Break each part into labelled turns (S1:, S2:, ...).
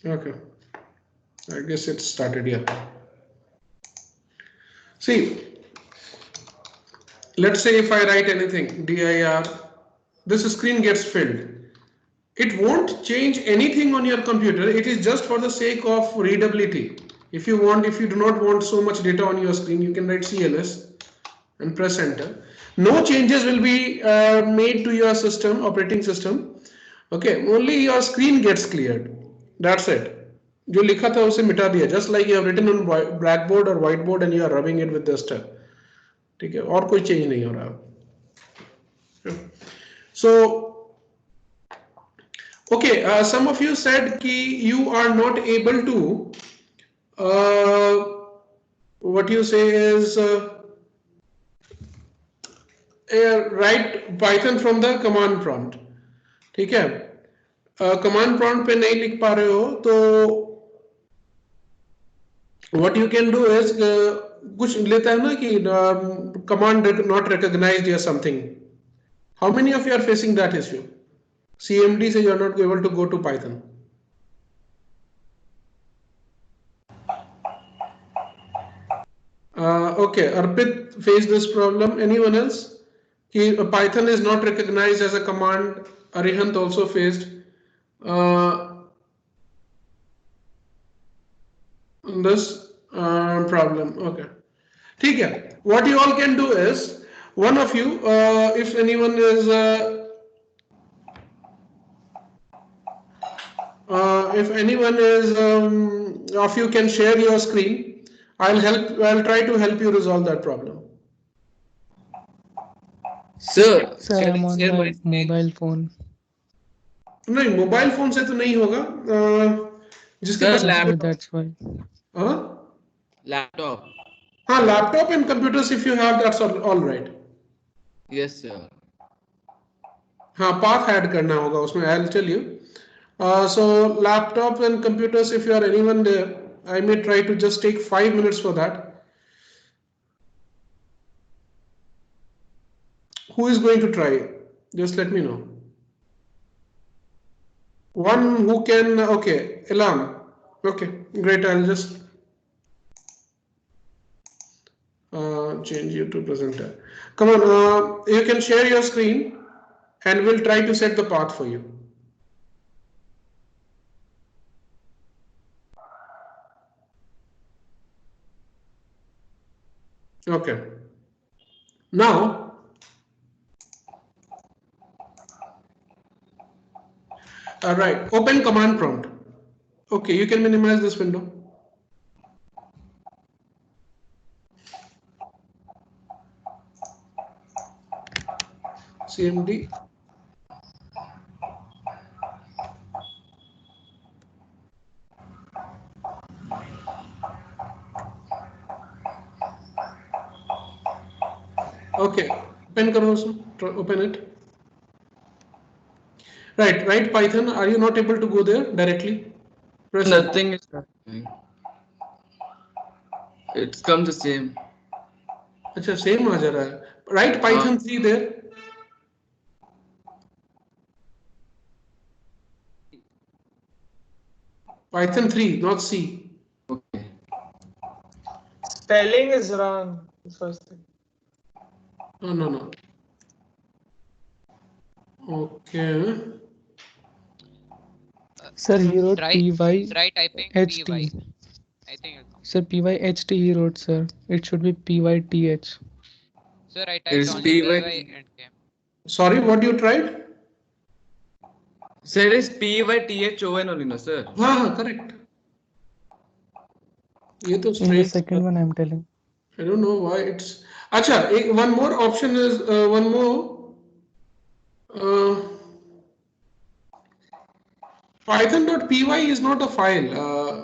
S1: Okay, I guess it started here. See, let's say if I write anything, dir, this screen gets filled. It won't change anything on your computer. It is just for the sake of readability. If you do not want so much data on your screen, you can write CLS and press enter. No changes will be made to your system, operating system. Okay, only your screen gets cleared. That's it. जो लिखा था उसे मिटा दिया. Just like you have written on blackboard or whiteboard and you are rubbing it with duster. ठीक है, और कोई change नहीं हो रहा. So, okay, some of you said कि you are not able to, what you say is, write Python from the command prompt. ठीक है, command prompt पे नहीं लिख पा रहे हो तो what you can do is, कुछ लेता है ना कि command not recognized or something. How many of you are facing that issue? CMD says you are not able to go to Python. Okay, Arpit faced this problem. Anyone else? Python is not recognized as a command. Arihant also faced this problem. Okay. ठीक है. What you all can do is, one of you, if anyone is, of you can share your screen, I'll try to help you resolve that problem.
S2: Sir,
S3: Sir,
S2: can
S3: I'm
S2: I
S3: on
S2: share
S3: my
S2: my screen?
S3: mobile phone.
S1: नहीं, mobile phone से तो नहीं होगा. जिसके
S2: Sir,
S1: पास
S2: laptop.
S3: That's why.
S1: हाँ,
S2: Laptop.
S1: हाँ, laptop and computers if you have that's all right.
S2: Yes, sir.
S1: हाँ, पाथ ऐड करना होगा उसमें. I will tell you. So laptop and computers, if you are anyone there, I may try to just take 5 minutes for that. Who is going to try? Just let me know. One who can, okay, Elam. Okay, great. I'll just change you to presenter. Come on, you can share your screen and we'll try to set the path for you. Okay. Now, all right, open command prompt. Okay, you can minimize this window. CMD. Okay, open karo usko, open it. Right, write Python. Are you not able to go there directly? Press
S2: Nothing is happening. It's come the same.
S1: अच्छा, same आ जा रहा है. Write Python 3 there. Python 3, not C.
S2: Okay.
S4: Spelling is wrong. First thing.
S1: No. Okay.
S3: Sir, he wrote
S5: Try typing
S3: PYHT.
S5: PY. I think it'll come.
S3: Sir, PYHT he wrote, sir. It should be PYTH.
S5: Sir, I
S2: It's
S5: typed only
S2: PY.
S5: PY and came.
S1: Sorry, what you tried?
S2: Sir, it's PYTHON only, no, sir?
S1: हाँ, correct. ये तो
S3: In the
S1: strange.
S3: second one, I'm telling.
S1: I don't know why it's. अच्छा, one more option is one more. Python.py is not a file.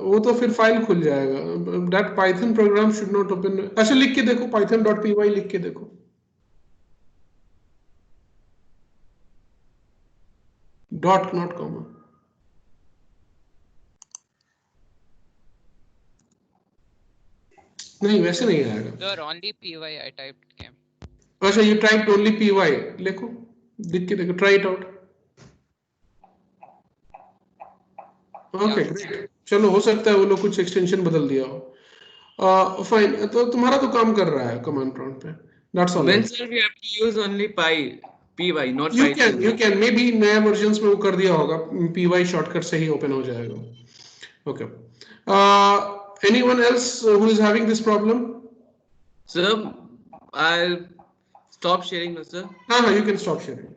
S1: वो तो फिर file खुल जाएगा. That Python program should not open. अच्छा, लिख के देखो, Python.py लिख के देखो. Dot, not comma. नहीं, वैसे नहीं आएगा.
S5: Sir, only PY I typed came.
S1: अच्छा, you typed only py. लिखो, लिख के देखो, try it out. Okay great, चलो हो सकता है वो लोग कुछ एक्सटेंशन बदल दिया हो। फाइन, तो तुम्हारा तो काम कर रहा है कमांड प्रॉम्प्ट पे, that's all
S2: When
S1: right.
S2: sir we have to use only py, not
S1: you
S2: Python.
S1: Can may be नया वर्जन में वो कर दिया होगा, py शॉर्टकट से ही ओपन हो जाएगा। Okay, anyone else who is having this problem?
S2: Sir, I'll stop sharing now, sir.
S1: हाँ हाँ, you can stop sharing.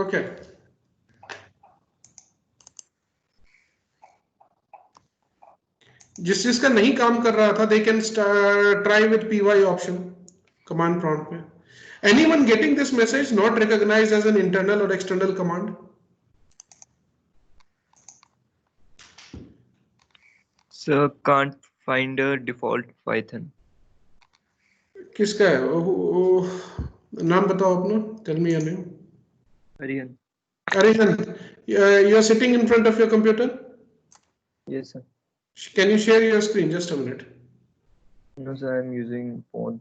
S1: Okay, जिसका नहीं काम कर रहा था they can try with py option command prompt में। Anyone getting this message not recognized as an internal or external command?
S6: Sir, can't find a default Python.
S1: किसका है नाम बताओ अपना, tell me your name.
S6: Arihan.
S1: Arihan, you are sitting in front of your computer?
S6: Yes, sir.
S1: Can you share your screen? Just a minute.
S6: No, sir, I'm using phone.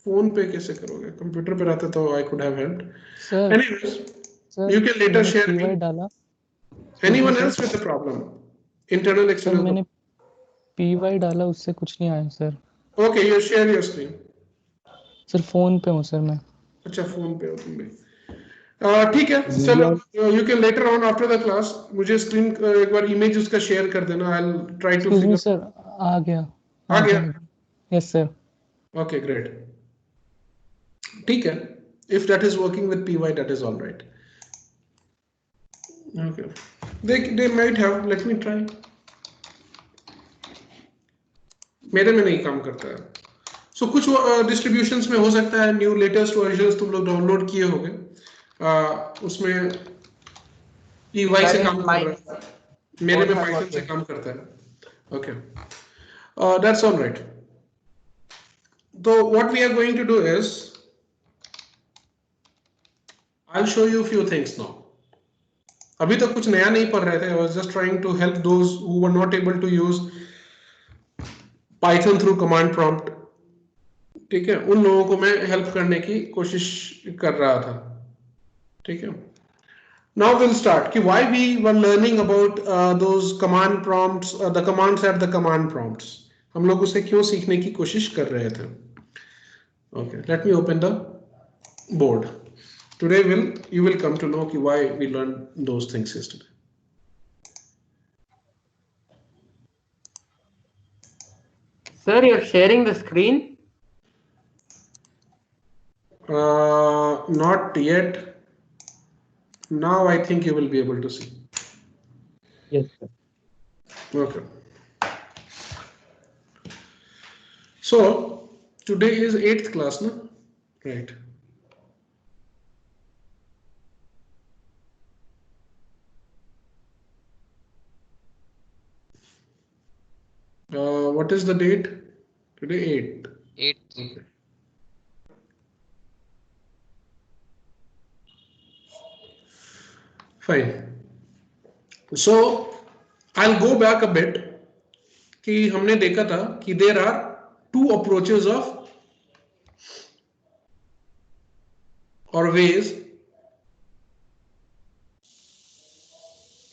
S1: Phone पे कैसे करोगे? Computer पे रहता तो I could have helped.
S3: Sir
S1: Anyways,
S3: sir
S1: you can later
S3: मैंने
S1: share
S3: py
S1: me.
S3: डाला।
S1: Anyone
S3: sir.
S1: else with the problem? Internal,
S3: sir
S1: external.
S3: मैंने py डाला, उससे कुछ नहीं आया sir.
S1: Okay, you share your screen.
S3: Sir phone पे हूँ सर मैं।
S1: अच्छा, फोन पे हो तुम भी। ठीक है, चलो you can later on after the class मुझे स्क्रीन एक बार इमेज उसका शेयर कर देना, I will try to
S3: excuse me
S1: figure.
S3: Sir, आ गया
S1: आ गया?
S3: Yes sir.
S1: ओके ग्रेट, ठीक है, if that is working with py that is all right. Okay, they might have, let me try. मेरे में नहीं काम करता है। सो कुछ डिस्ट्रीब्यूशंस में हो सकता है, न्यू लेटेस्ट वर्जन्स तुम लोग डाउनलोड किए होंगे, उसमें py से काम कर रहा है, मेरे में पाइथन से काम करता है। Okay, that's all right. तो what we are going to do is I will show you few things now. अभी तक कुछ नया नहीं पढ़ रहे थे, I was just trying to help those who were not able to use Python through command prompt. ठीक है, उन लोगों को मैं हेल्प करने की कोशिश कर रहा था। ठीक है, now we'll start कि why we were learning about those command prompts, the commands at the command prompts, हम लोग उसे क्यों सीखने की कोशिश कर रहे थे। Okay, let me open the board. Today you will come to know कि why we learned those things yesterday.
S7: Sir, you're sharing the screen?
S1: Not yet. Now I think you will be able to see.
S7: Yes, sir.
S1: Okay. So today is 8th class, no? Right. What is the date? Today 8.
S5: 8.
S1: Okay. Fine. So I'll go back a bit कि हमने देखा था कि there are two approaches of or ways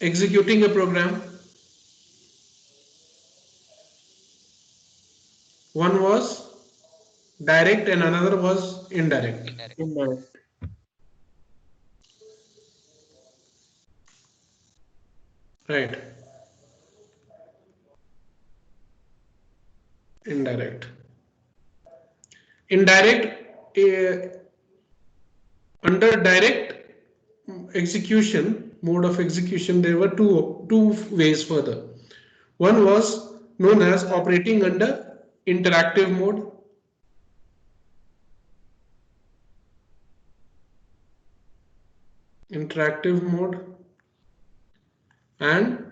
S1: executing a program. One was direct and another was indirect.
S5: Indirect.
S1: Right. Indirect. Indirect, under direct execution, mode of execution, there were two ways further. One was known as operating under interactive mode. Interactive mode, and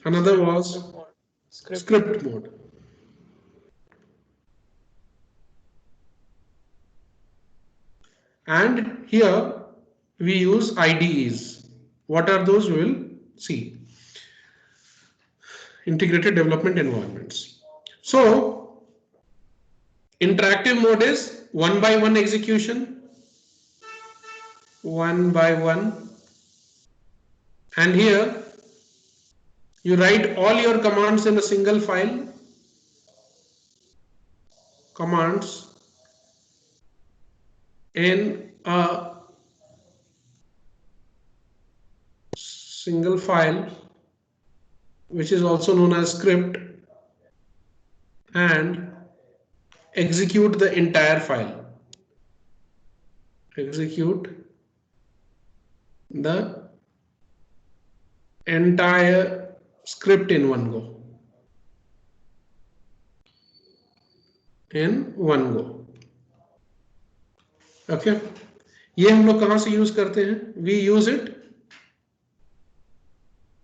S1: another was script mode. And here we use IDEs. What are those? We will see. Integrated development environments. So interactive mode is one by one execution. one by one, and here you write all your commands in a single file. Commands in a single file, which is also known as script, and execute the entire file. Execute the entire script in one go. In one go. Okay. ये हम लोग कहां से use करते हैं? We use it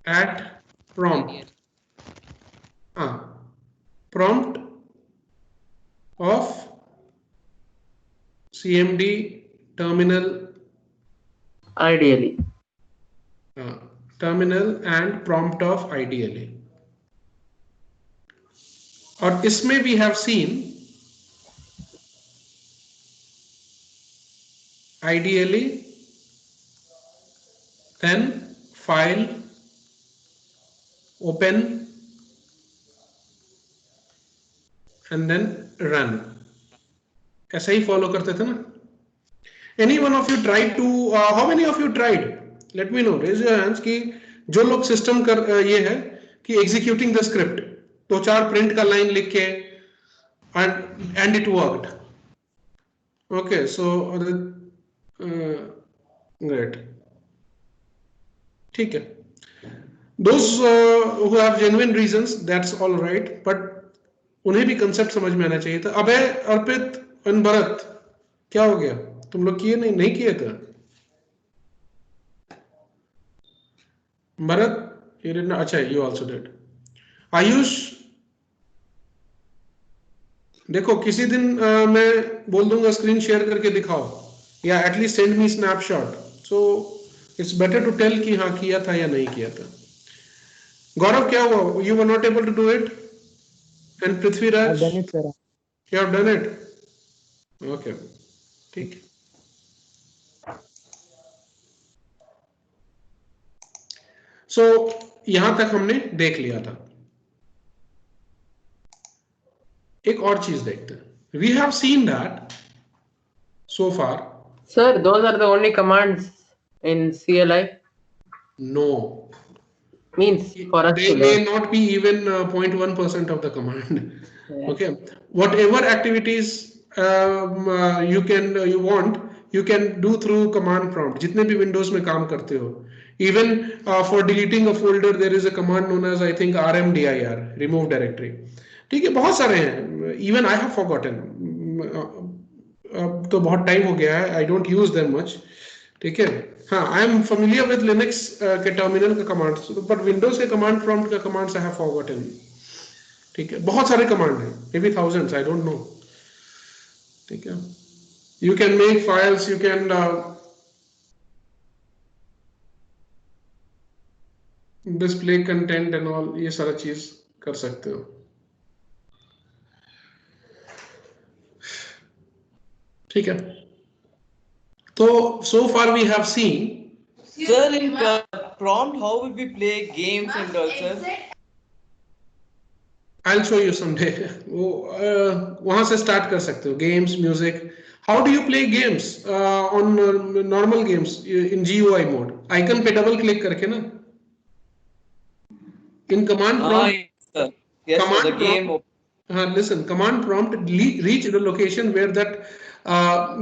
S1: at prompt. Prompt of CMD terminal.
S7: Ideally.
S1: Terminal and prompt of ideally. और इसमें we have seen ideally, then file, open, and then run. ऐसा ही फॉलो करते थे ना? Any one of you tried to? How many of you tried? Let me know. Raise your hands कि जो लोग system कर ये है कि executing the script, दो चार print का लाइन लिख के and it worked. Okay, so great. ठीक है. Those who have genuine reasons, that's all right. But उन्हें भी concept समझ में आना चाहिए था. अबे अर्पित और भरत क्या हो गया? तुम लोग किए नहीं किए थे? Bharat, you did not. अच्छा, you also did. आयुष, देखो किसी दिन मैं बोल दूंगा स्क्रीन शेयर करके दिखाओ, या at least send me snapshot. So it's better to tell कि हाँ किया था या नहीं किया था. गौरव क्या हुआ? You were not able to do it? And Prithviraj,
S3: I've done it, sir.
S1: You have done it? Okay, ठीक. सो यहां तक हमने देख लिया था. एक और चीज देखते हैं. We have seen that so far.
S7: Sir, those are the only commands in CLI.
S1: No,
S7: Means for us
S1: they
S7: to
S1: may
S7: learn.
S1: not be even 0.1% of the command.
S7: Yeah.
S1: Okay, whatever activities you want, you can do through command prompt. जितने भी Windows में काम करते हो. Even for deleting a folder, there is a command known as, I think, RMDIR, remove directory. ठीक है, बहुत सारे हैं. Even I have forgotten. अब तो बहुत टाइम हो गया है. I don't use them much. ठीक है. हाँ, I am familiar with Linux के टर्मिनल का कमांड्स, but Windows के कमांड प्रॉम्प्ट का कमांड्स I have forgotten. ठीक है, बहुत सारे कमांड हैं, maybe thousands, I don't know. ठीक है. You can make files, you can display content and all, ये सारा चीज कर सकते हो. ठीक है. तो so far we have seen.
S6: Sir, in prompt, how will we play games and all, sir?
S1: I'll show you someday. वो वहां से स्टार्ट कर सकते हो. Games, music. How do you play games on normal games in GUI mode? Icon पे double click करके ना. In command prompt.
S6: Yes, sir. Yes, sir, the game.
S1: Listen, command prompt reach the location where that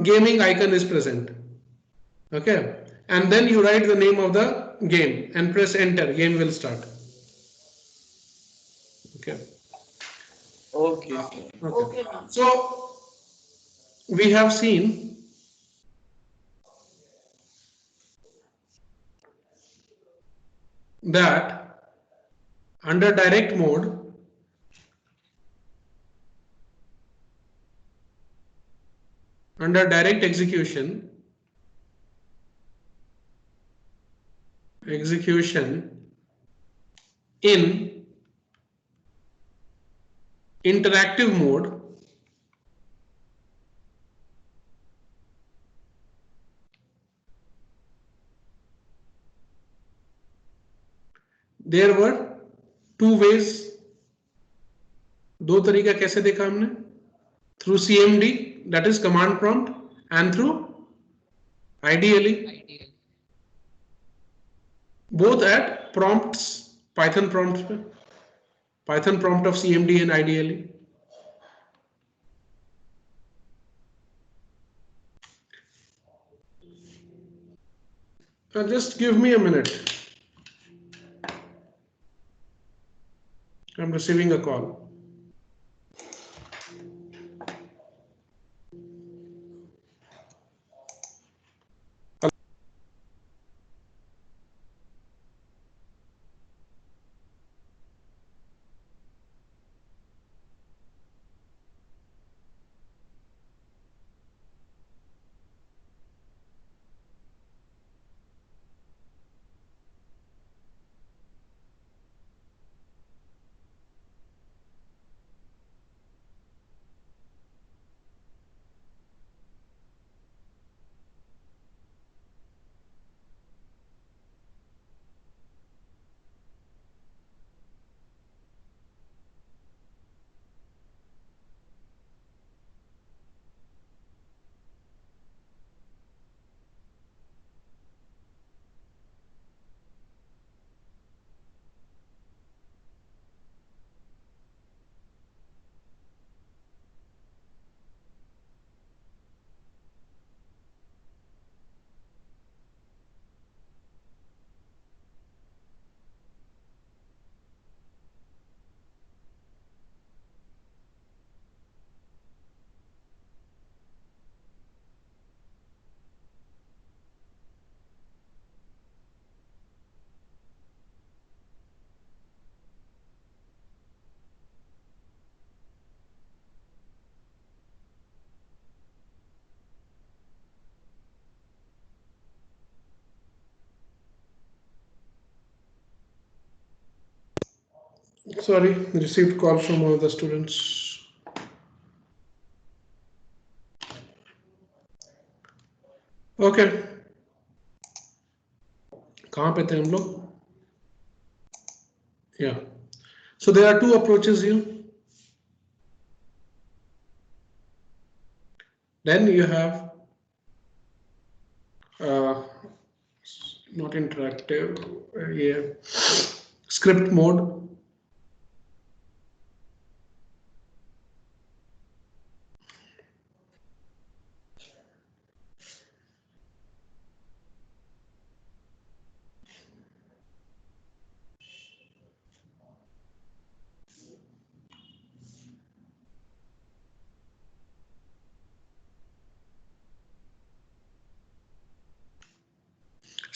S1: gaming icon is present. Okay, and then you write the name of the game and press enter. Game will start. Okay.
S6: Okay.
S1: Okay. So we have seen that under direct mode, under direct execution in interactive mode, there were two ways. दो तरीका कैसे देखा हमने? Through CMD, that is command prompt, and through ideally, both at prompts, Python prompts पे, Python prompt of CMD and ideally. Just give me a minute. I'm receiving a call. Sorry, received call from one of the students. Okay. कहाँ पे थे हम लोग? Yeah. So there are two approaches here. Then you have not interactive, yeah, script mode.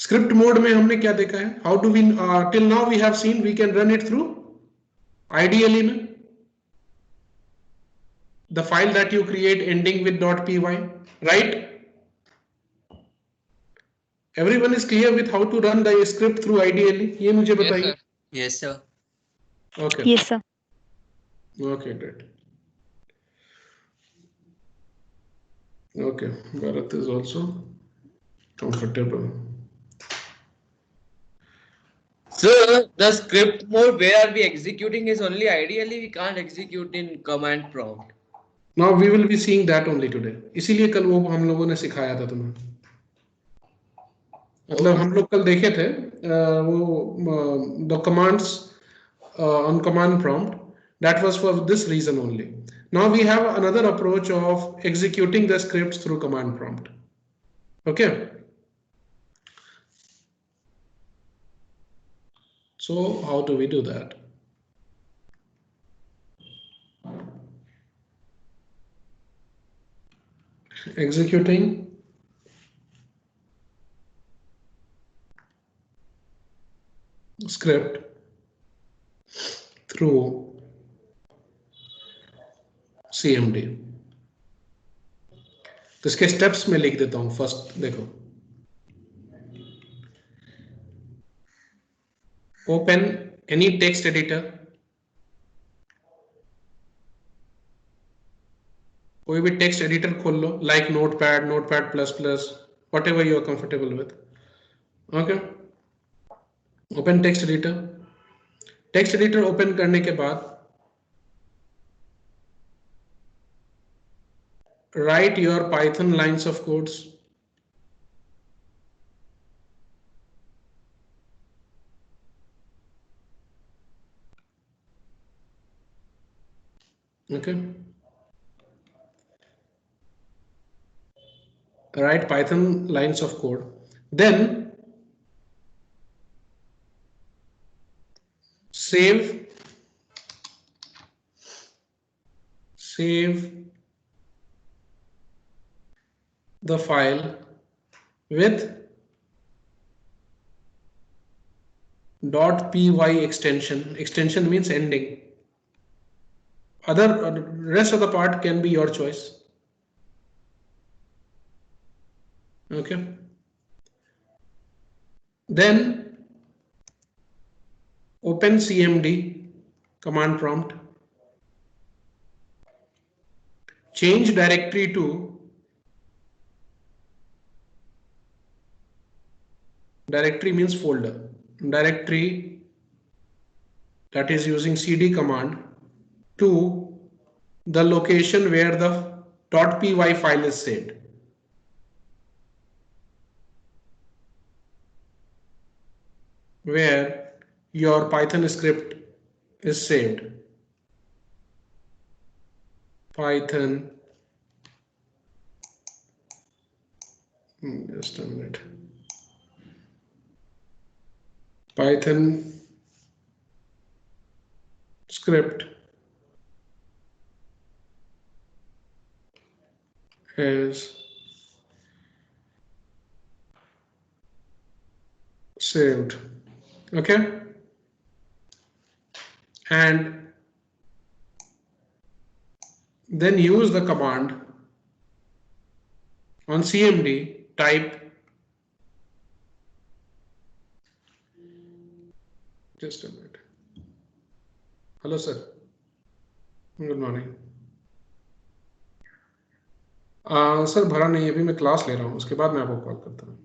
S1: Script mode में हमने क्या देखा है? How do we till now we have seen we can run it through ideally में the file that you create ending with .py, right? Everyone is clear with how to run the script through ideally? ये मुझे बताइए.
S6: Yes, sir.
S1: Okay.
S8: Yes, sir.
S1: Okay, great. Okay, Bharat is also comfortable.
S6: So the script mode where are we executing is only ideally, we can't execute in command prompt.
S1: Now we will be seeing that only today. इसीलिए कल वो हम लोगों ने सिखाया था तुम्हें. मतलब हम लोग कल देखे थे वो the commands on command prompt. That was for this reason only. Now we have another approach of executing the scripts through command prompt. Okay. So how do we do that? Executing script through CMD. तो इसके steps में लिख देता हूं. First देखो, open any text editor, कोई भी text editor खोल लो, like Notepad, Notepad++, whatever you are comfortable with. Okay, open text editor. Text editor open करने के बाद write your Python lines of codes. Okay. Write Python lines of code. Then save the file with .py extension. Extension means ending. Other rest of the part can be your choice. Okay. Then open CMD command prompt. Change directory to directory means folder. Directory that is using cd command to the location where the .py file is saved. Where your Python script is saved. Python. Just a minute. Python script is saved. Okay. And then use the command on CMD, type just a minute. Hello sir, good morning. Sir भरा नहीं, अभी मैं class ले रहा हूँ, उसके बाद मैं आपको कॉल करता हूँ.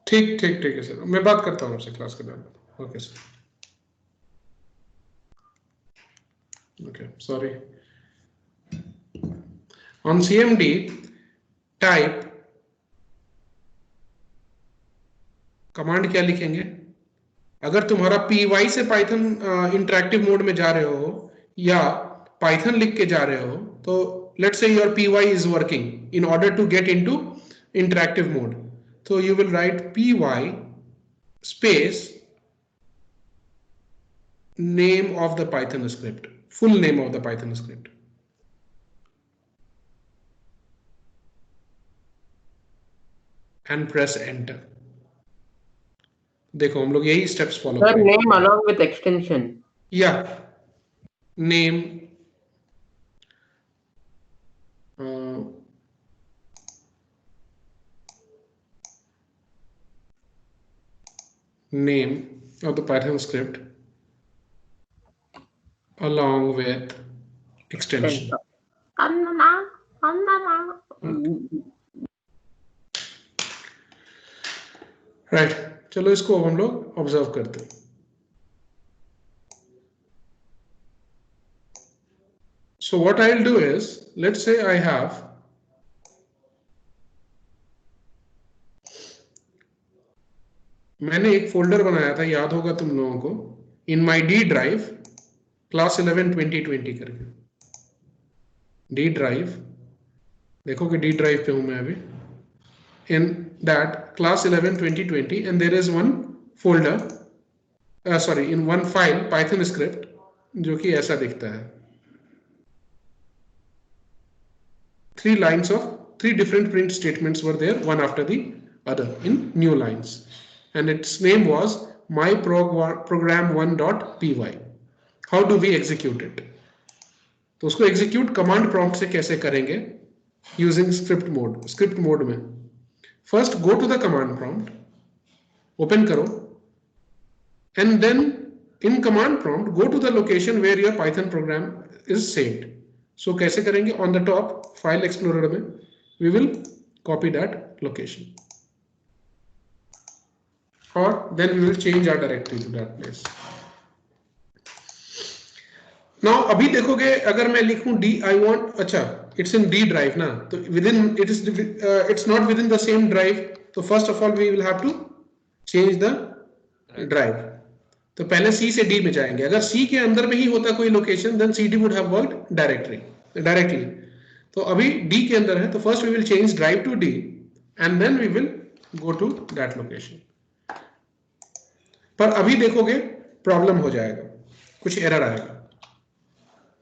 S1: ठीक है सर, मैं बात करता हूँ आपसे क्लास के बाद. Okay sir. Okay, sorry. On CMD, type command क्या लिखेंगे? अगर तुम्हारा py से पाइथन इंटरेक्टिव मोड में जा रहे हो या पाइथन लिख के जा रहे हो, तो let's say your py is working in order to get into interactive mode. So you will write py space name of the Python script, full name of the Python script. And press enter. देखो हम लोग यही steps follow
S7: Sir,
S1: करेंगे.
S7: name along with extension.
S1: Yeah, name, name of the Python script along with extension. Right, चलो इसको हम लोग observe करते हैं. So what I'll do is, let's say I have मैंने एक फोल्डर बनाया था, याद होगा तुम लोगों को, in my D drive class 11 2020 करके. D drive, देखो कि D drive पे हूं मैं अभी. In that class 11 2020, and there is one folder, in one file Python script जो कि ऐसा दिखता है. 3 different print statements were there, one after the other in new lines, and its name was myprogram1.py. How do we execute it? तो उसको execute command prompt से कैसे करेंगे? Using script mode में. First go to the command prompt, open करो, and then in command prompt go to the location where your Python program is saved. So कैसे करेंगे? On the top file explorer में we will copy that location, or then we will change our directory to that place. Now अभी देखोगे अगर मैं लिखूं D I want, अच्छा it's in D drive ना, तो within it is it's not within the same drive, तो first of all we will have to change the drive. तो पहले C से D में जाएंगे. अगर C के अंदर में ही होता कोई location, then CD would have worked directly. तो अभी D के अंदर है, तो first we will change drive to D and then we will go to that location. पर अभी देखोगे प्रॉब्लम हो जाएगा, कुछ एरर आएगा.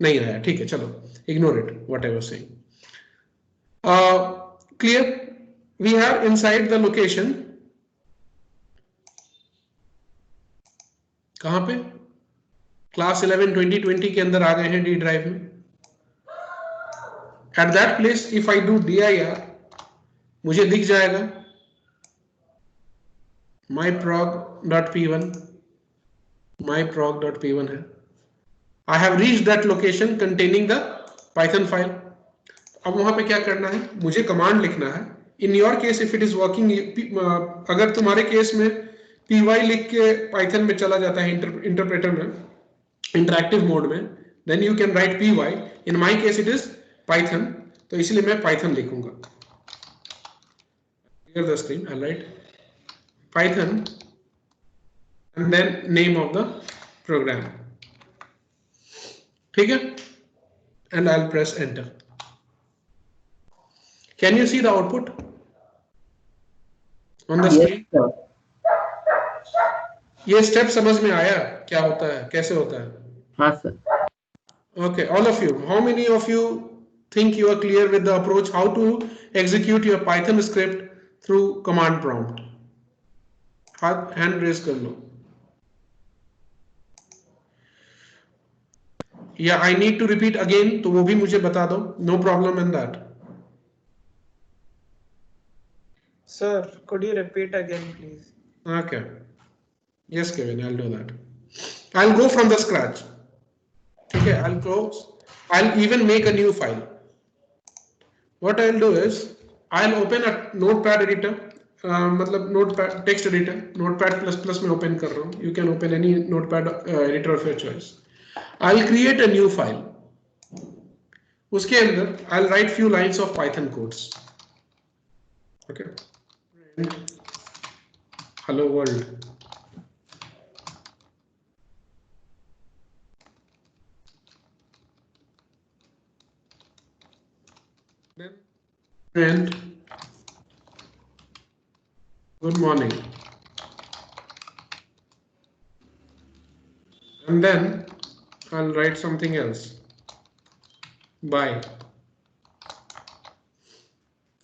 S1: नहीं आया, ठीक है, चलो ignore it, what I was saying. Clear? We have inside the location, कहां पे? क्लास 11 2020 के अंदर आ गए हैं डी ड्राइव में. At that place if I do dir, मुझे दिख जाएगा myprog.p1 है. I have reached that location containing the Python file. अब वहां पे क्या करना है, मुझे कमांड लिखना है. In your case if it is working, अगर तुम्हारे केस में py लिख के Python में चला जाता है इंटरप्रेटर में, इंटरैक्टिव मोड में, then you can write py. In my case it is Python, तो इसलिए मैं Python लिखूंगा. Clear the screen, I'll write Python and then name of the program. ठीक है, and I'll press enter. Can you see the output on the screen? ये step समझ में आया क्या होता है, कैसे होता है?
S7: हाँ sir.
S1: Okay, all of you, how many of you think you are clear with the approach how to execute your Python script through command prompt? Hand raise कर लो. या I need to repeat again, तो वो भी मुझे बता दो. No problem in that.
S4: Sir, could you repeat again, please?
S1: Okay. Yes, Kevin, I'll do that. I'll go from the scratch. Okay, I'll close. I'll even make a new file. What I'll do is I'll open a notepad editor. मतलब notepad text editor, notepad++ में open कर रहा हूँ. You can open any notepad editor of your choice. I'll create a new file. उसके अंदर I'll write few lines of Python codes. Okay. Hello world. And good morning. And then I'll write something else. Bye.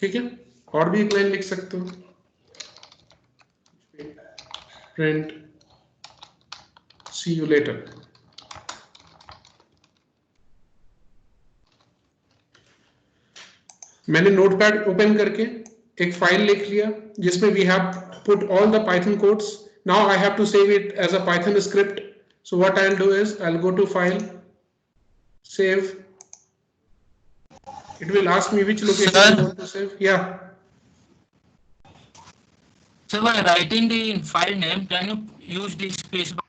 S1: ठीक है, और भी एक line लिख सकते हो. Print see you later. मैंने नोटपैड ओपन करके एक फाइल लिख लिया जिसमें we have put all the Python codes. Now I have to save it as a Python script. So what I'll do is I'll go to file, save. It will ask me which location I want to save. Yeah.
S8: So while writing the file name, can you use the space bar?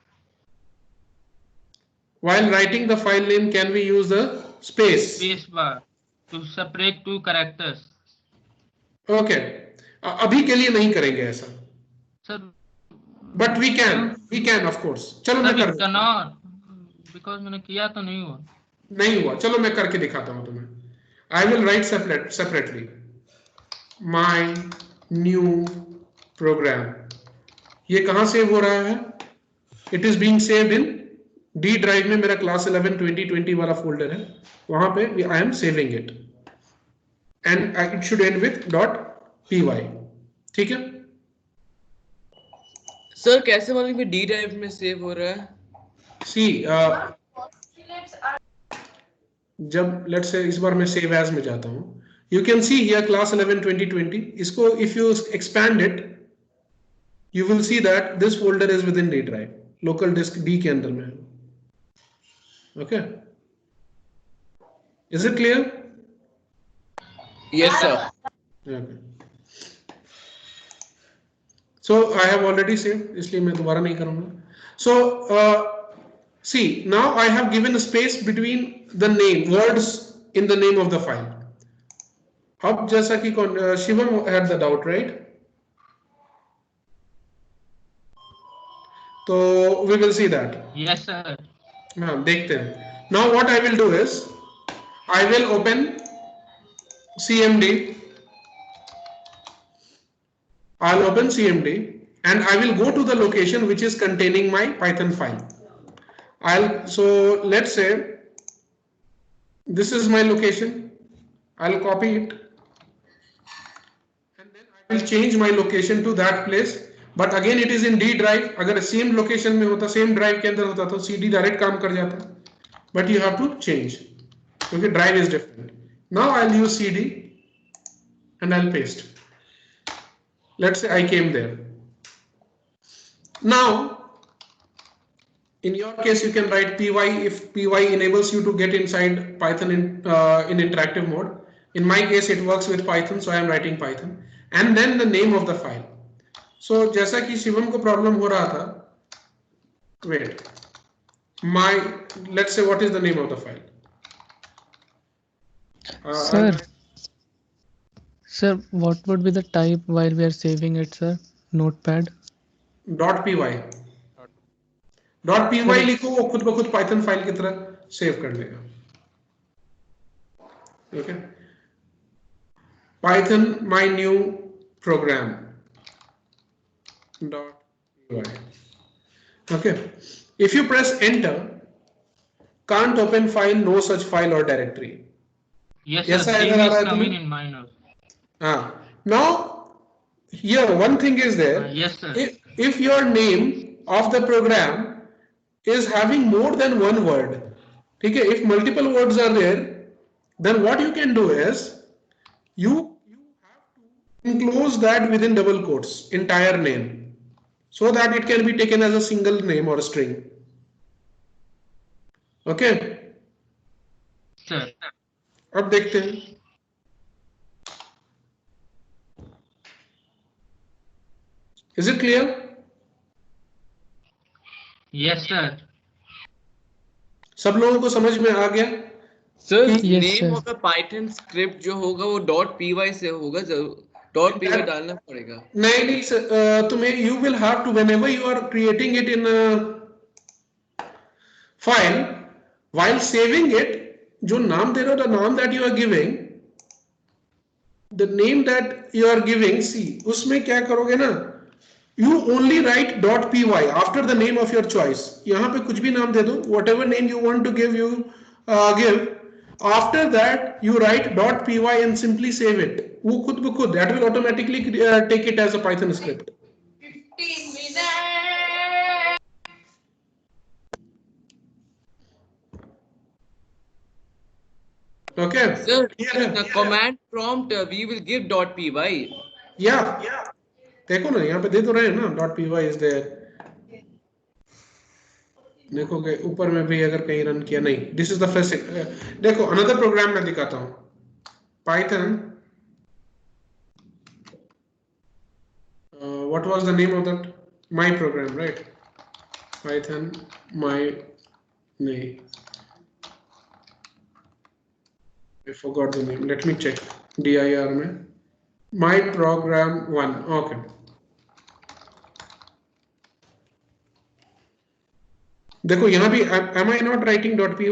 S1: While writing the file name, can we use the space?
S8: Space bar to separate two characters.
S1: Okay. अभी के लिए नहीं करेंगे ऐसा.
S8: Sir,
S1: But we can of course. चलो मैं कर दूँ.
S8: cannot because मैंने किया तो नहीं हुआ.
S1: नहीं हुआ, चलो मैं करके दिखाता हूँ तुम्हें. I will write separately. My new program. ये कहाँ सेव हो रहा है? It is being saved in D drive में मेरा class 11 2020 वाला फोल्डर है. वहां पे I am saving it. And it should end with .py. ठीक है?
S2: सर कैसे मालूम कि डी ड्राइव में सेव हो रहा है?
S1: See, जब let's say इस बार मैं save as में जाता हूँ, you can see here class 11 2020. इसको if you expand it, you will see that this folder is within D drive. Local disk D के अंदर में है. Okay. Is it clear?
S2: Yes sir.
S1: Okay. So I have already saved, इसलिए मैं दोबारा नहीं करूँगा. So see, now I have given a space between the name words in the name of the file. अब जैसा कि Shivam had the doubt, right? So we will see that.
S8: Yes, sir.
S1: हाँ देखते हैं. Now what I will do is I will open CMD. I'll open CMD and I will go to the location which is containing my Python file. So let's say this is my location. I'll copy it and then I will change my location to that place. But again it is in D drive. अगर same location में होता, same drive के अंदर होता तो CD direct काम कर जाता. But you have to change because drive is different. Now I'll use CD and I'll paste. Let's say I came there. Now, in your case, you can write py if py enables you to get inside Python in interactive mode. In my case, it works with Python, so I am writing Python. And then the name of the file. So, जैसा कि शिवम को problem हो रहा था, wait, let's say what is the name of the file?
S3: Sir, what would be the type while we are saving it, sir? Notepad.
S1: .py. .py लिखो, वो खुद ब खुद Python फाइल की तरह सेव कर लेगा. Okay. Python my new program. .py. Okay. If you press enter, can't open file, no such file or directory.
S8: Yes,
S1: Yes,
S8: sir.
S1: sir,
S8: Same
S1: I
S8: is
S1: will-
S8: coming in mine also.
S1: Now, here one thing is there.
S8: Yes, sir.
S1: If your name of the program is having more than one word, okay, if multiple words are there, then what you can do is you have to enclose that within double quotes, entire name, so that it can be taken as a single name or a string. Okay.
S8: Sir.
S1: अब देखते हैं. Is it clear?
S8: Yes, sir.
S1: सब लोगों को समझ में आ गया?
S2: Sir
S3: Yes,
S2: name
S3: sir.
S2: Of the Python script जो होगा वो .py से होगा जरूर .py डालना पड़ेगा.
S1: नहीं नहीं sir, तुम्हें you will have to whenever you are creating it in a file while saving it, जो नाम दे रहे हो, the नाम that you are giving, the name that you are giving, see उसमें क्या करोगे ना, you only write .py after the name of your choice. यहाँ पे कुछ भी नाम दे दो, whatever name you want to give, you give. After that you write .py and simply save it. वो खुद ब खुद that will automatically take it as a Python script. Okay.
S2: Sir
S1: Here.
S2: the command prompt we will give .py.
S1: Yeah. देखो ना यहाँ पे दे तो रहे हैं ना .py is there. देखोगे ऊपर में भी अगर कहीं रन किया नहीं. This is the first. देखो another program मैं दिखाता हूँ. Python. What was the name of that? My program, right? Python my नहीं. I forgot the name. Let me check. dir में. My program 1. Okay. देखो यहाँ भी am I not writing .py?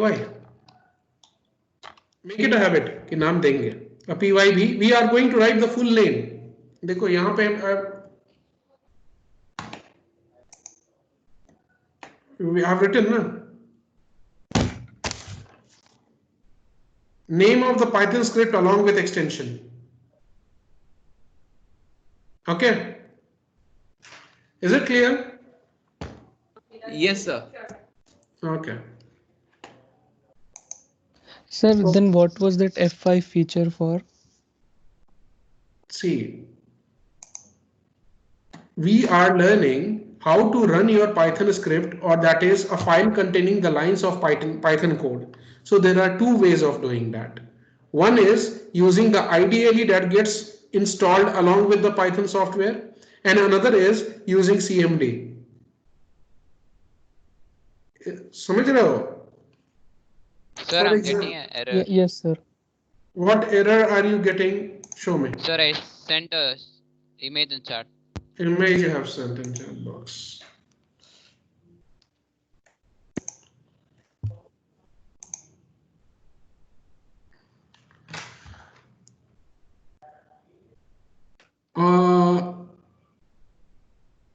S1: Make it a habit कि नाम देंगे. A py भी we are going to write the full name. देखो यहाँ पे we have written ना name of the Python script along with extension. Okay. Is it clear?
S2: Yes sir.
S1: Okay.
S3: Sir, then what was that F5 feature for?
S1: See, we are learning how to run your Python script, or that is a file containing the lines of Python code. So there are two ways of doing that. One is using the IDLE that gets installed along with the Python software, and another is using CMD. समझ रहे हो?
S5: Sir, I'm getting an error.
S3: Yes, sir.
S1: What error are you getting? Show me.
S5: Sir, I sent a image in chat.
S1: Image you have sent in chat box.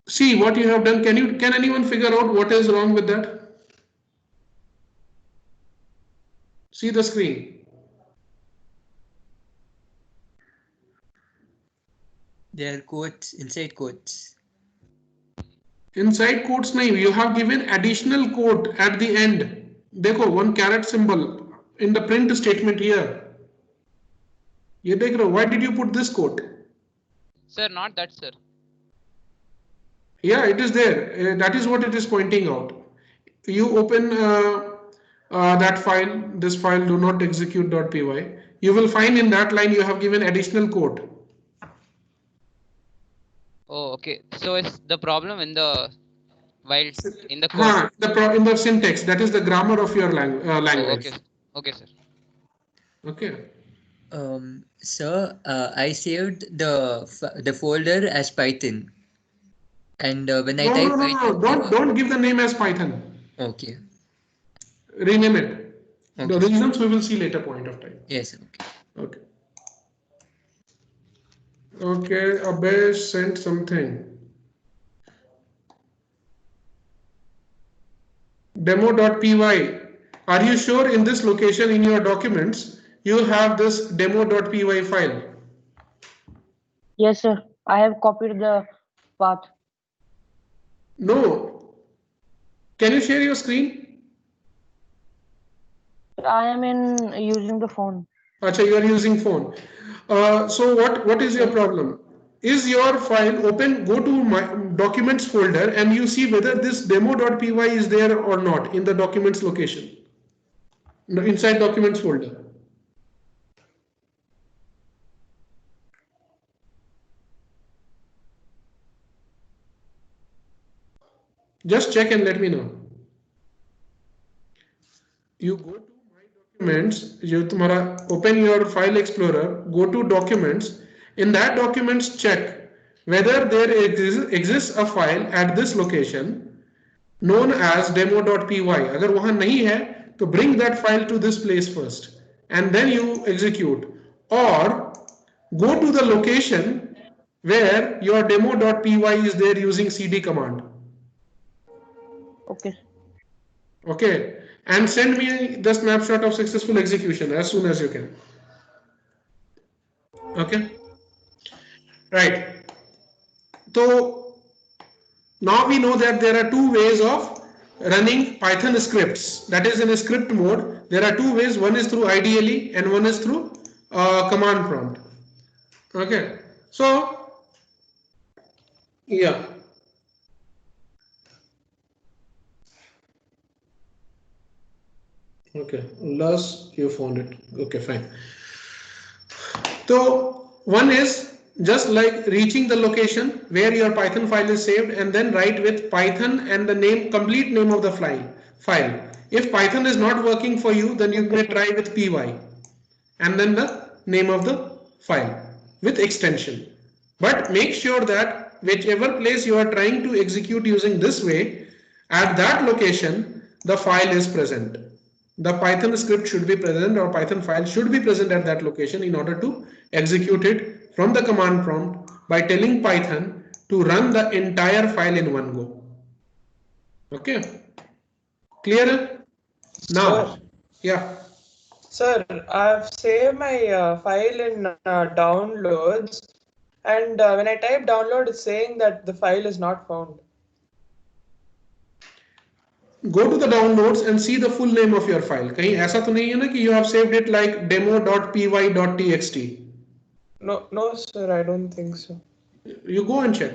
S1: See what you have done. Can anyone figure out what is wrong with that? See the screen.
S9: There are quotes, inside quotes.
S1: Inside quotes nahi, you have given additional quote at the end. देखो one caret symbol in the print statement here. ये देख रहे हो? Why did you put this quote?
S5: Sir, not that, sir.
S1: Yeah, it is there. That is what it is pointing out. You open that file, this file do not execute.py. You will find in that line you have given additional quote.
S5: Oh, okay. So it's the problem in the while in the code.
S1: In the syntax, that is the grammar of your language.
S5: Oh, okay, sir.
S1: Okay.
S9: Sir, I saved the folder as Python, and when I type Python,
S1: don't give the name as Python.
S9: Okay.
S1: Rename it.
S9: Okay.
S1: The reasons we will see later point of time.
S9: Yes. Okay.
S1: Okay. Okay, Abhay sent something. Demo.py. Are you sure in this location in your documents you have this demo.py file?
S10: Yes, sir. I have copied the path.
S1: No. Can you share your screen?
S10: I am using the phone.
S1: Acha, you are using phone. So what is your problem? Is your file open? Go to my documents folder and you see whether this demo.py is there or not in the documents location. Inside documents folder. Just check and let me know. You go to my documents, open your file explorer, go to documents. In that documents, check whether there exists a file at this location known as demo.py. Agar wahan nahi hai, to bring that file to this place first and then you execute, or go to the location where your demo.py is there using cd command.
S10: Okay.
S1: Okay, and send me the snapshot of successful execution as soon as you can. Okay, right. So now we know that there are two ways of running Python scripts. That is in a script mode. There are two ways. One is through IDLE and one is through command prompt. Okay, so yeah. Okay, last you found it. Okay, fine. So one is just like reaching the location where your Python file is saved and then write with Python and the complete name of the file. If Python is not working for you, then you may try with py and then the name of the file with extension. But make sure that whichever place you are trying to execute using this way, at that location, the file is present. The Python script should be present or Python file should be present at that location in order to execute it from the command prompt by telling Python to run the entire file in one go. Okay, clear? Now, yeah.
S4: Sir, I've saved my file in downloads, and when I type download, it's saying that the file is not found.
S1: Go to the downloads and see the full name of your file. कहीं ऐसा तो नहीं है ना कि you have saved it like demo.py.txt.
S4: No, sir, I don't think so.
S1: You go and check.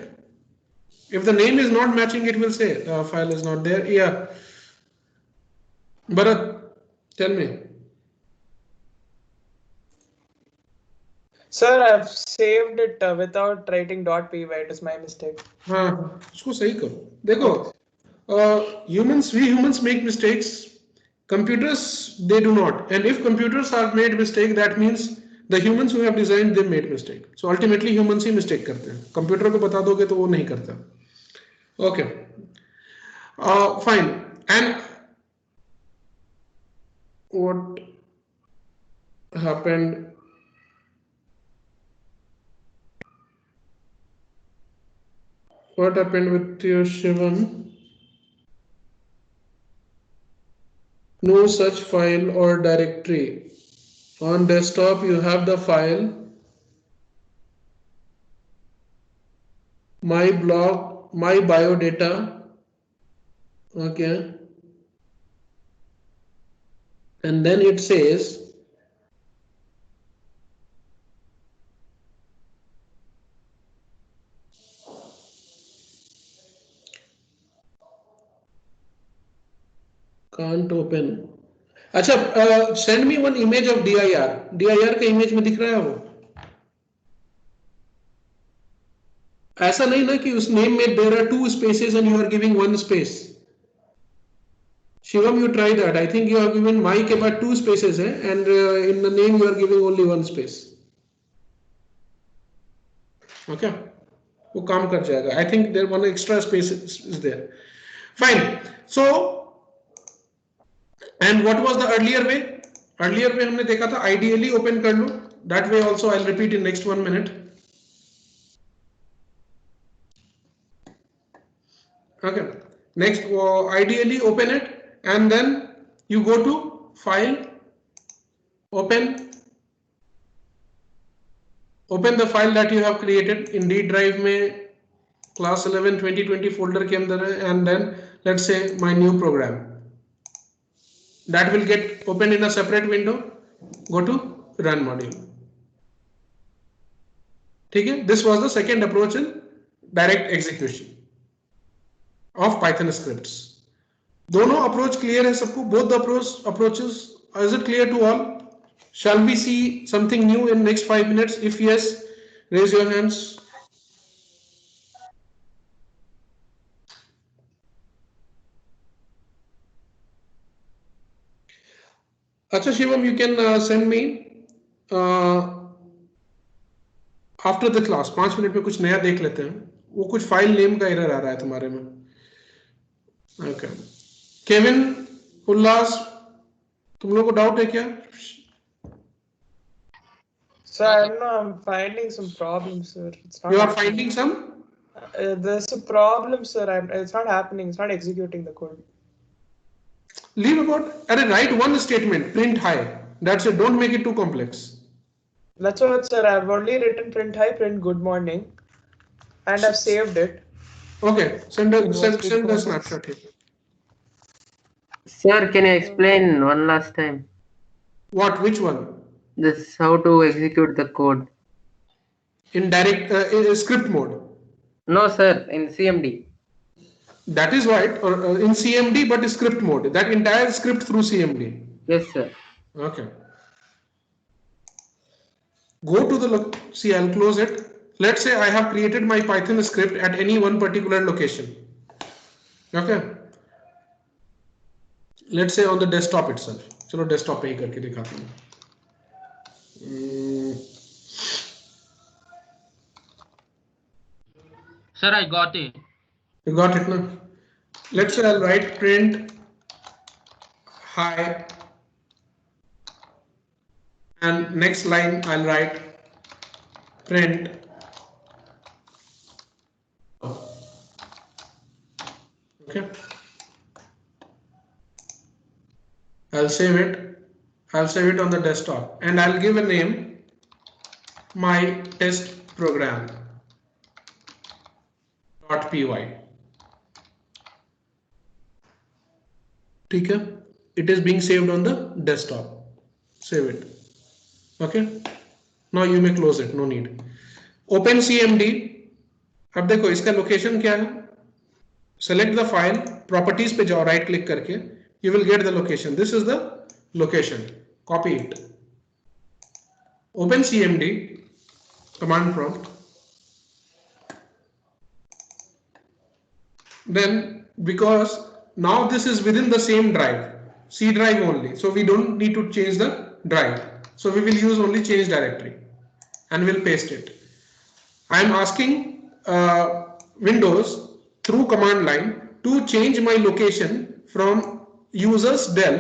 S1: If the name is not matching, it will say the file is not there. Yeah. Bharat, tell me.
S4: Sir, I've saved it without writing .py. It is my mistake.
S1: हाँ उसको सही करो. देखो, we humans make mistakes. Computers, they do not. And if computers are made mistake, that means the humans who have designed them made mistake. So ultimately humans he mistake करते हैं. Computer को बता दोगे तो वो नहीं करता. Okay. Fine. And what happened? What happened with your Shivam? No such file or directory. On desktop, you have the file my blog, my biodata. Okay. And then it says can't open. अच्छा, send me one image of dir. dir का image में दिख रहा है वो? ऐसा नहीं ना कि उस name में there are 2 spaces and you are giving 1 space. Shivam, you try that. I think you have given my के बाद 2 spaces है and in the name you are giving only 1 space. Okay, वो काम कर जाएगा. I think there one extra space is there. Fine. So, and what was the earlier way? Earlier way हमने देखा था ideally open कर लो. That way also I'll repeat in next 1 minute. Okay. Next, ideally open it and then you go to file, open the file that you have created in D drive में class 11 2020 folder के अंदर है and then let's say my new program. That will get opened in a separate window. Go to run module. ठीक है? This was the second approach in direct execution of Python scripts. दोनों approach clear है सबको? Both the approaches, is it clear to all? Shall we see something new in next 5 minutes? If yes, raise your hands. अच्छा Shivam, you can send me after the class. 5 minute में कुछ नया देख लेते हैं. वो कुछ फाइल नेम का एरर आ रहा है तुम्हारे में. Okay. केविन, उल्लास, तुम लोगों को डाउट है क्या?
S4: Sir, I don't know. I'm finding some problems, sir. It's not.
S1: You are finding some?
S4: There's a problem, sir. It's not happening. It's not executing the code.
S1: Leave about. Write one statement. Print hi. That's it. Don't make it too complex.
S4: That's what, sir. I've only written print hi, print good morning, and I've saved it.
S1: Okay. Send a snapshot here.
S7: Sir, can you explain one last time?
S1: What? Which one?
S7: This how to execute the code.
S1: In direct in script mode.
S7: No, sir, in CMD.
S1: That is right, or in CMD, but script mode. That entire script through CMD.
S7: Yes, sir.
S1: Okay. Go to the see. I'll close it. Let's say I have created my Python script at any one particular location. Okay. Let's say on the desktop itself. चलो desktop पे ही करके दिखाता हूँ.
S8: Sir, I got it.
S1: You got it, no? Let's say I'll write print hi, and next line I'll write print okay. I'll save it on the desktop and I'll give a name, my test program .py. ठीक है? It is being saved on the desktop. Save it. Okay. Now you may close it. No need. Open CMD. अब देखो इसका location क्या है? Select the file. Properties पे जाओ right click करके. You will get the location. This is the location. Copy it. Open CMD. command prompt. Then because now this is within the same drive, C drive only, so we don't need to change the drive. So we will use only change directory and we'll paste it. I am asking Windows through command line to change my location from users Dell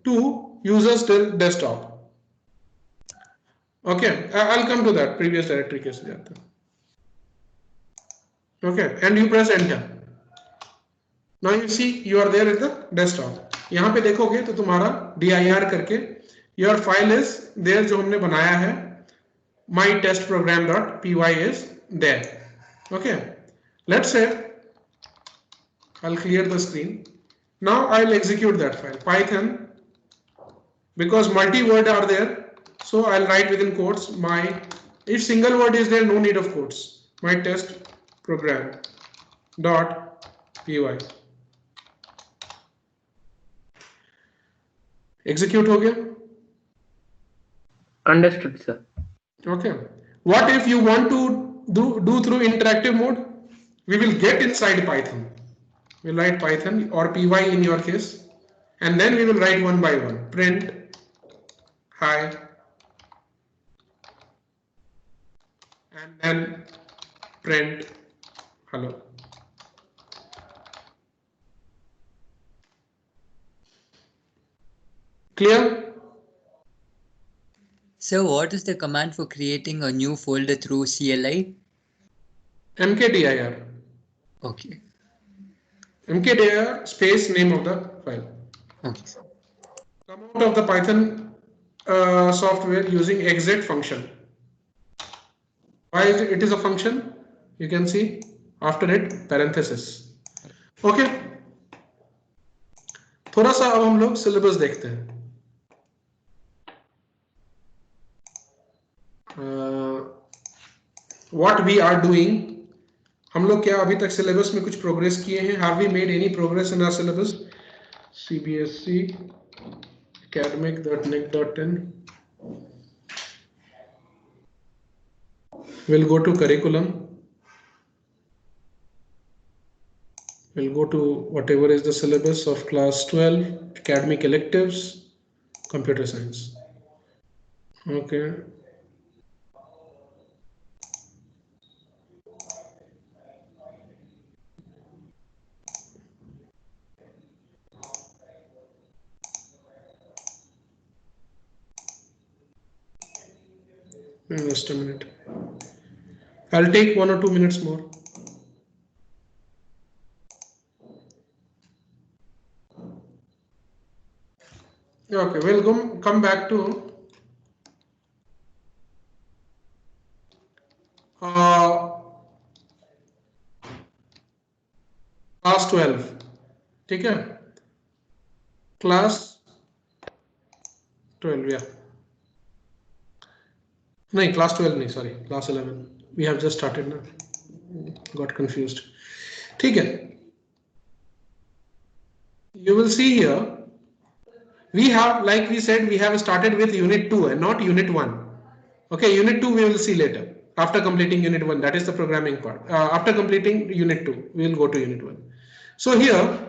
S1: to users Dell desktop. Okay, I'll come to that previous directory case. Okay, and you press enter. Now you see you are there at the desktop. यहाँ पे देखोगे तो तुम्हारा dir करके your file is there जो हमने बनाया है mytestprogram.py is there. Okay, let's say I'll clear the screen. Now I'll execute that file Python, because multi-word are there, so I'll write within quotes my, if single word is there, no need of quotes, my test program dot py. Execute हो गया?
S7: Understood, sir.
S1: Okay. What if you want to do through interactive mode? We will get inside Python. We'll write Python or py in your case, and then we will write one by one. Print hi, and then print hello. Clear?
S9: So what is the command for creating a new folder through CLI?
S1: mkdir.
S9: Okay.
S1: mkdir space name of the file.
S9: Okay.
S1: Come out of the Python software using exit function. Why is it is a function? You can see after it parenthesis. Okay. थोड़ा सा अब हम लोग syllabus देखते हैं. What we are doing, हम लोग क्या अभी तक सिलेबस में कुछ प्रोग्रेस किए हैं? Have we made any progress in our syllabus? CBSE academic.nic.in. We'll go to curriculum. We'll go to whatever is the syllabus of class 12, academic electives, computer science. Okay. Just a minute. I'll take 1 or 2 minutes more. Okay, we'll come back to class 12. ठीक है? Class 12, yeah. No, class 12 नहीं, sorry, class 11. We have just started now. Got confused. ठीक है? You will see here. We have, like we said, we have started with unit 2 and not unit 1. Okay, unit 2 we will see later after completing unit 1. That is the programming part. After completing unit 2, we will go to unit 1. So here,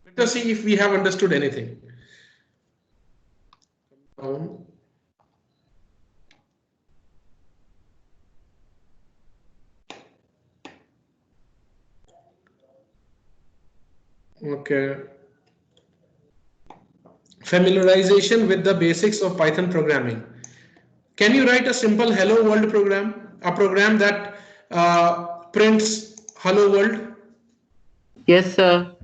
S1: let us see if we have understood anything. Okay. Familiarization with the basics of Python programming. Can you write a simple hello world program? A program that prints hello world?
S7: Yes, sir.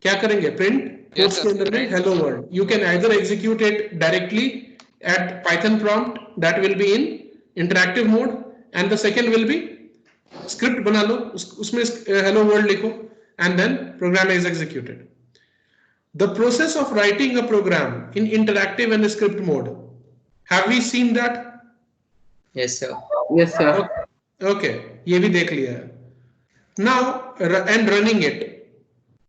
S1: क्या करेंगे? Print quotes के अंदर में hello world. You can either execute it directly at Python prompt, that will be in interactive mode, and the second will be script बना लो, उसमें hello world लिखो, and then program is executed. The process of writing a program in interactive and script mode. Have we seen that?
S9: Yes, sir.
S7: Yes, sir.
S1: Okay, ये भी देख लिया है. Now and running it.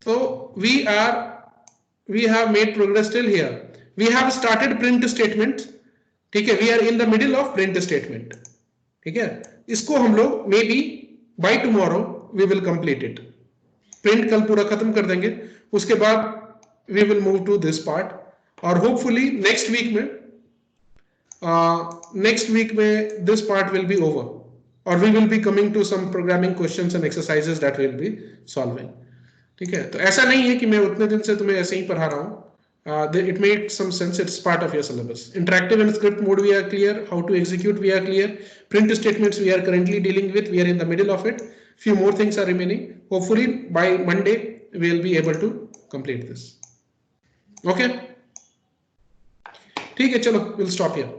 S1: So we have made progress till here. We have started print statement. ठीक है, we are in the middle of print statement. ठीक है, इसको हम लोग maybe by tomorrow we will complete it. Print कल पूरा खत्म कर देंगे, उसके बाद we will move to this part, और होपफुली नेक्स्ट वीक में this part will be over, और we will be coming to some programming questions and exercises that will be solving. ठीक है, तो ऐसा नहीं है कि मैं उतने दिन से तुम्हें ऐसे ही पढ़ा रहा हूँ. It makes some sense. It's part of your syllabus. Interactive and script mode we are clear. How to execute we are clear. Print statements we are currently dealing with. We are in the middle of it. Few more things are remaining. Hopefully by Monday we will be able to complete this. Okay. ठीक है, चलो, we'll stop here.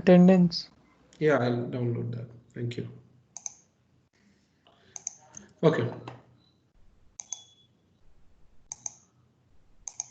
S3: Attendance.
S1: Yeah, I'll download that. Thank you. Okay.